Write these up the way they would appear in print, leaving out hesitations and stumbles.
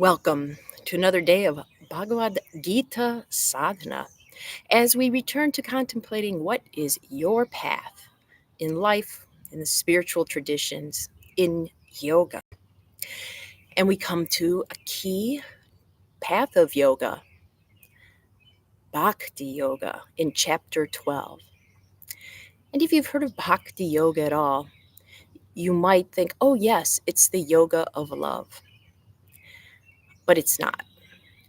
Welcome to another day of Bhagavad Gita Sadhana as we return to contemplating what is your path in life, in the spiritual traditions, in yoga. And we come to a key path of yoga, Bhakti Yoga, in chapter 12. And if you've heard of Bhakti Yoga at all, you might think, oh, yes, it's the yoga of love. But it's not.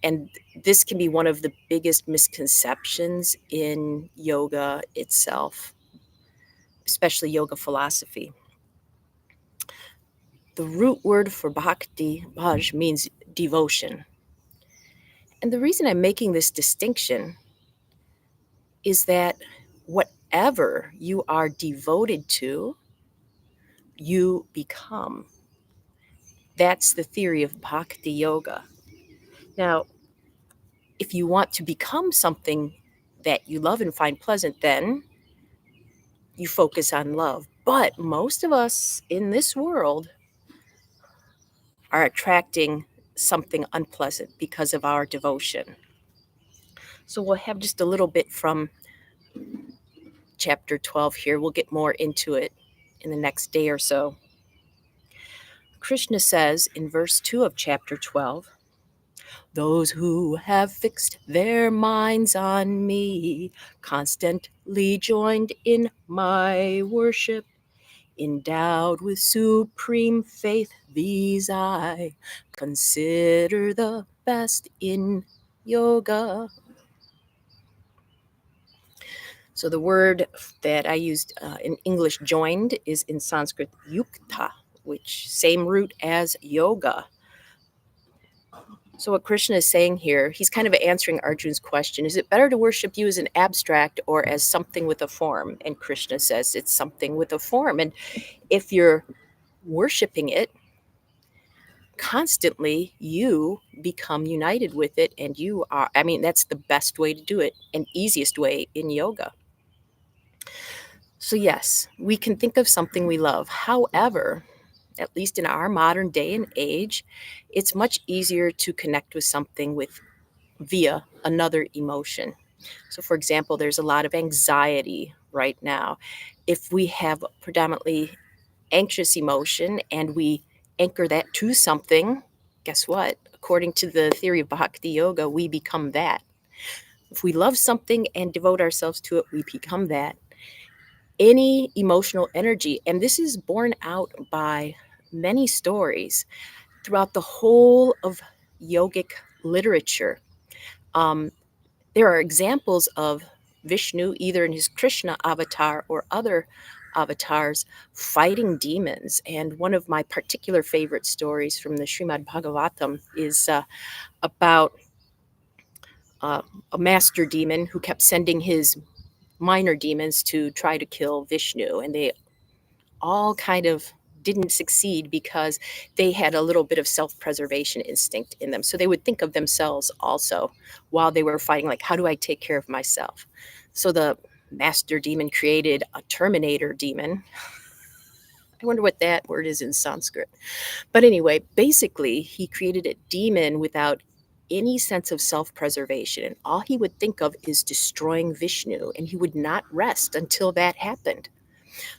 And this can be one of the biggest misconceptions in yoga itself, especially yoga philosophy. The root word for bhakti, bhaj, means devotion. And the reason I'm making this distinction is that whatever you are devoted to, you become. That's the theory of bhakti yoga. Now, if you want to become something that you love and find pleasant, then you focus on love. But most of us in this world are attracting something unpleasant because of our devotion. So we'll have just a little bit from chapter 12 here. We'll get more into it in the next day or so. Krishna says in verse 2 of chapter 12, "Those who have fixed their minds on me, constantly joined in my worship, endowed with supreme faith, these I consider the best in yoga." So the word that I used in English, joined, is in Sanskrit yukta, which same root as yoga. So what Krishna is saying here, he's kind of answering Arjuna's question, is it better to worship you as an abstract or as something with a form? And Krishna says it's something with a form. And if you're worshiping it constantly, you become united with it, and you are, that's the best way to do it and easiest way in yoga. So yes, we can think of something we love. However, at least in our modern day and age, it's much easier to connect with something via another emotion. So for example, there's a lot of anxiety right now. If we have predominantly anxious emotion and we anchor that to something, guess what? According to the theory of Bhakti Yoga, we become that. If we love something and devote ourselves to it, we become that. Any emotional energy, and this is borne out by many stories throughout the whole of yogic literature. There are examples of Vishnu, either in his Krishna avatar or other avatars, fighting demons. And one of my particular favorite stories from the Srimad Bhagavatam is about a master demon who kept sending his minor demons to try to kill Vishnu. And they all kind of didn't succeed because they had a little bit of self-preservation instinct in them. So they would think of themselves also while they were fighting, like, how do I take care of myself? So the master demon created a terminator demon. I wonder what that word is in Sanskrit. But anyway, basically, he created a demon without any sense of self-preservation. And all he would think of is destroying Vishnu, and he would not rest until that happened.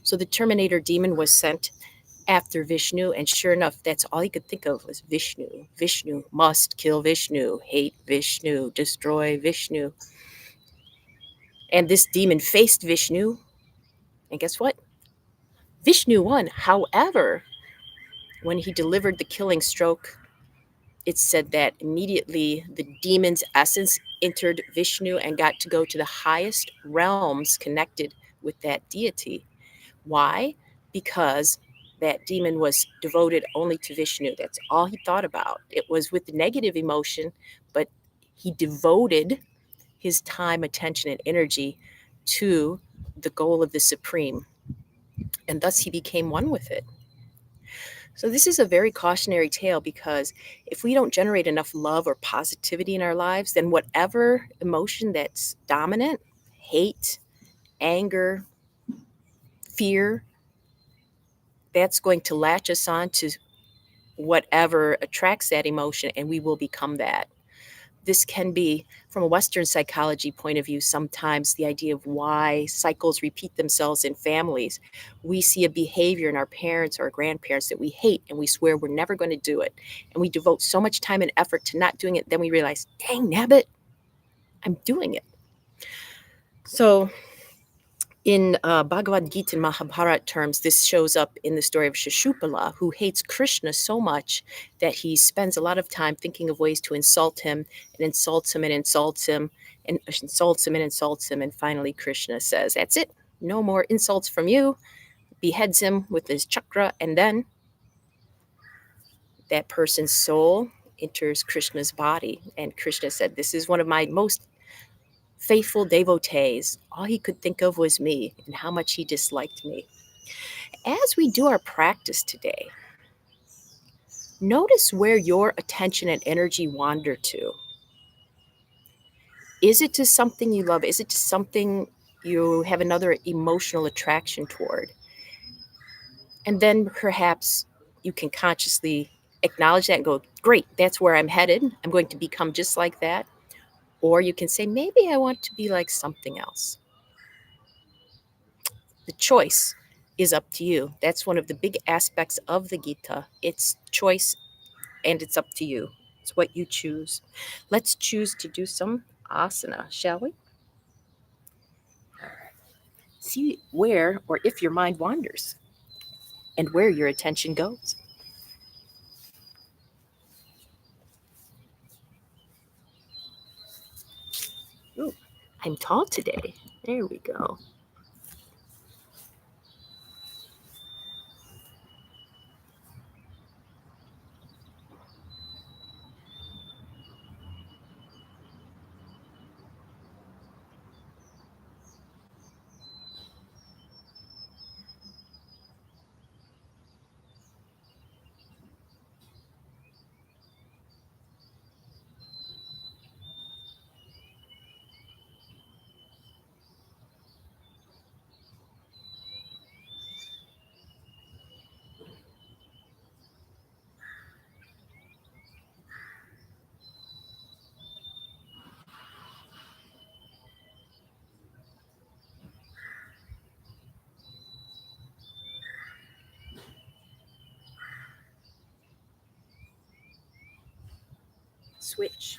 So the Terminator demon was sent after Vishnu, and sure enough, that's all he could think of was Vishnu. Vishnu, must kill Vishnu, hate Vishnu, destroy Vishnu. And this demon faced Vishnu, and guess what? Vishnu won. However, when he delivered the killing stroke, it said that immediately the demon's essence entered Vishnu and got to go to the highest realms connected with that deity. Why? Because that demon was devoted only to Vishnu. That's all he thought about. It was with negative emotion, but he devoted his time, attention, and energy to the goal of the Supreme. And thus he became one with it. So this is a very cautionary tale, because if we don't generate enough love or positivity in our lives, then whatever emotion that's dominant, hate, anger, fear, that's going to latch us on to whatever attracts that emotion, and we will become that. This can be, from a Western psychology point of view, sometimes the idea of why cycles repeat themselves in families. We see a behavior in our parents or our grandparents that we hate, and we swear we're never going to do it. And we devote so much time and effort to not doing it, then we realize, dang nabbit, I'm doing it. So in Bhagavad Gita and Mahabharata terms, this shows up in the story of Shishupala, who hates Krishna so much that he spends a lot of time thinking of ways to insult him, and insults him and insults him and insults him and insults him. And finally, Krishna says, "That's it. No more insults from you." Beheads him with his chakra, and then that person's soul enters Krishna's body. And Krishna said, "This is one of my most faithful devotees. All he could think of was me and how much he disliked me." As we do our practice today, notice where your attention and energy wander to. Is it to something you love? Is it to something you have another emotional attraction toward? And then perhaps you can consciously acknowledge that and go, great, that's where I'm headed. I'm going to become just like that. Or you can say, maybe I want to be like something else. The choice is up to you. That's one of the big aspects of the Gita. It's choice, and it's up to you. It's what you choose. Let's choose to do some asana, shall we? See where or if your mind wanders and where your attention goes. Ooh, I'm tall today. There we go. Switch.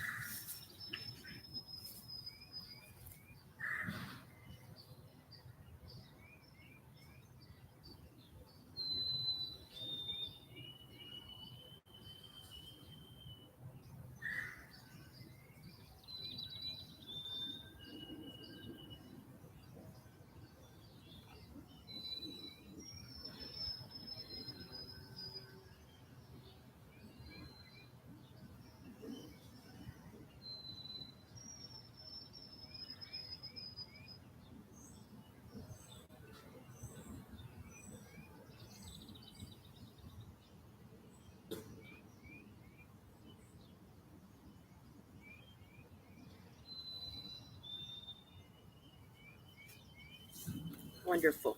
Wonderful.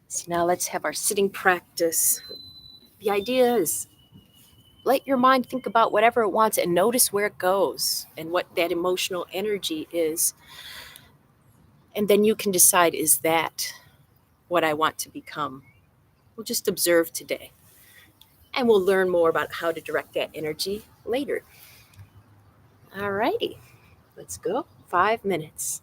So now let's have our sitting practice. The idea is let your mind think about whatever it wants and notice where it goes and what that emotional energy is. And then you can decide, is that what I want to become? We'll just observe today. And we'll learn more about how to direct that energy later. All righty, let's go. 5 minutes.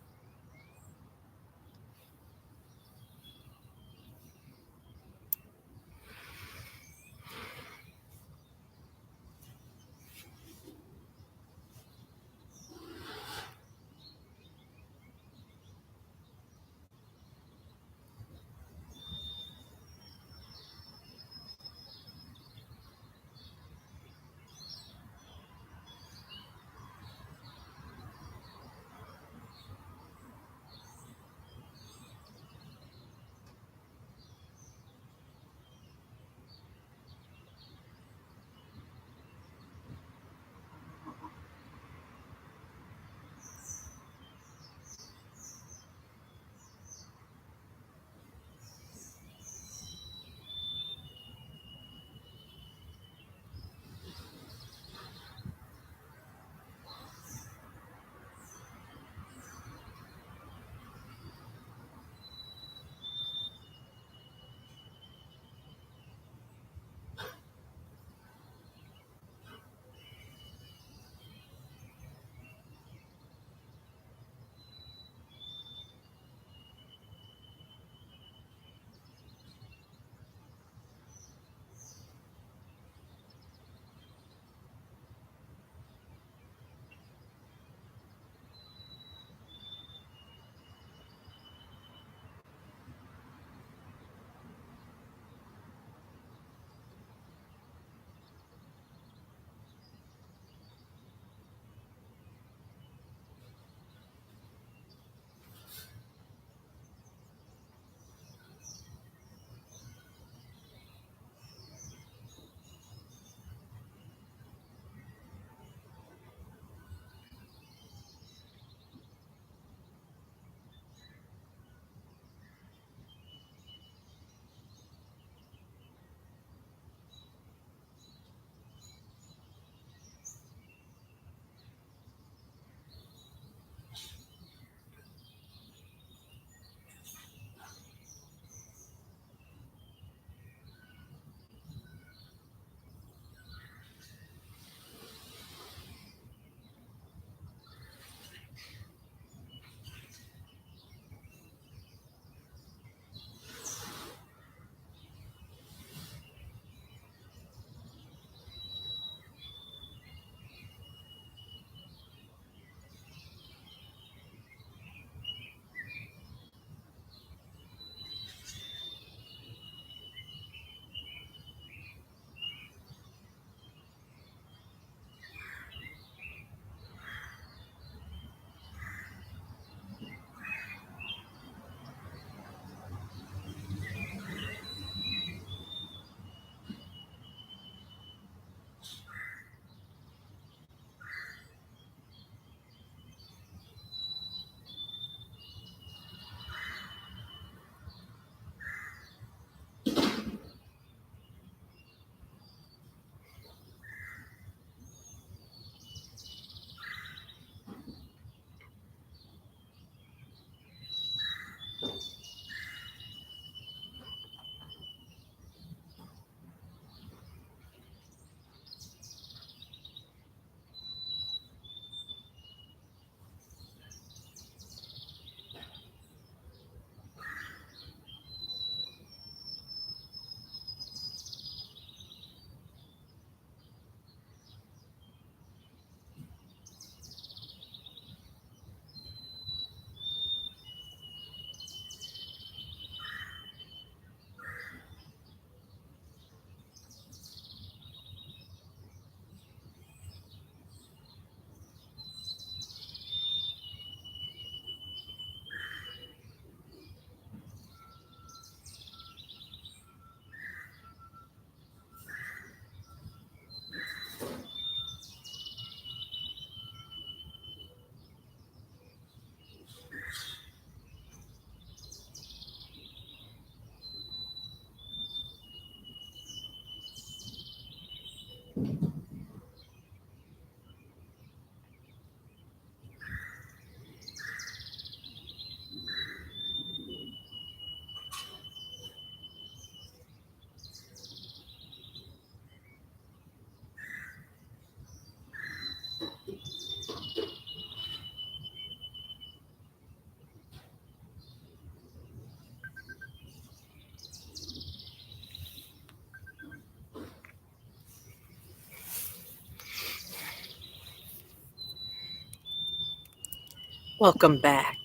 Welcome back.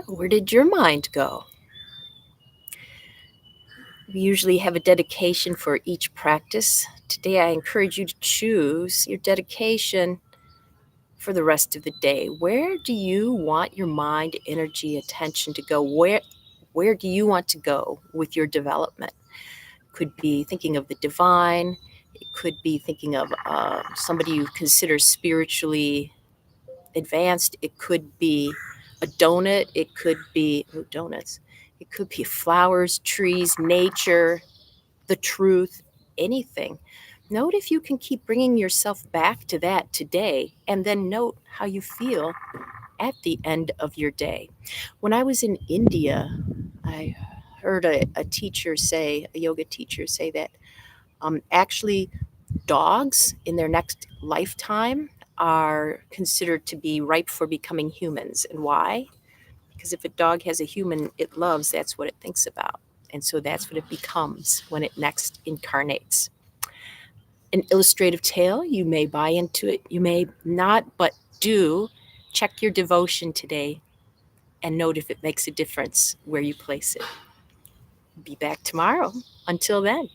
Where did your mind go? We usually have a dedication for each practice. Today, I encourage you to choose your dedication for the rest of the day. Where do you want your mind, energy, attention to go? Where do you want to go with your development? Could be thinking of the divine. It could be thinking of somebody you consider spiritually advanced. It could be a donut. It could be donuts. It could be flowers, trees, nature, the truth, anything. Note if you can keep bringing yourself back to that today, and then note how you feel at the end of your day. When I was in India, I heard a teacher say, a yoga teacher say that actually dogs in their next lifetime are considered to be ripe for becoming humans. And why? Because if a dog has a human it loves, that's what it thinks about. And so that's what it becomes when it next incarnates. An illustrative tale, you may buy into it, you may not, but do check your devotion today and note if it makes a difference where you place it. Be back tomorrow. Until then.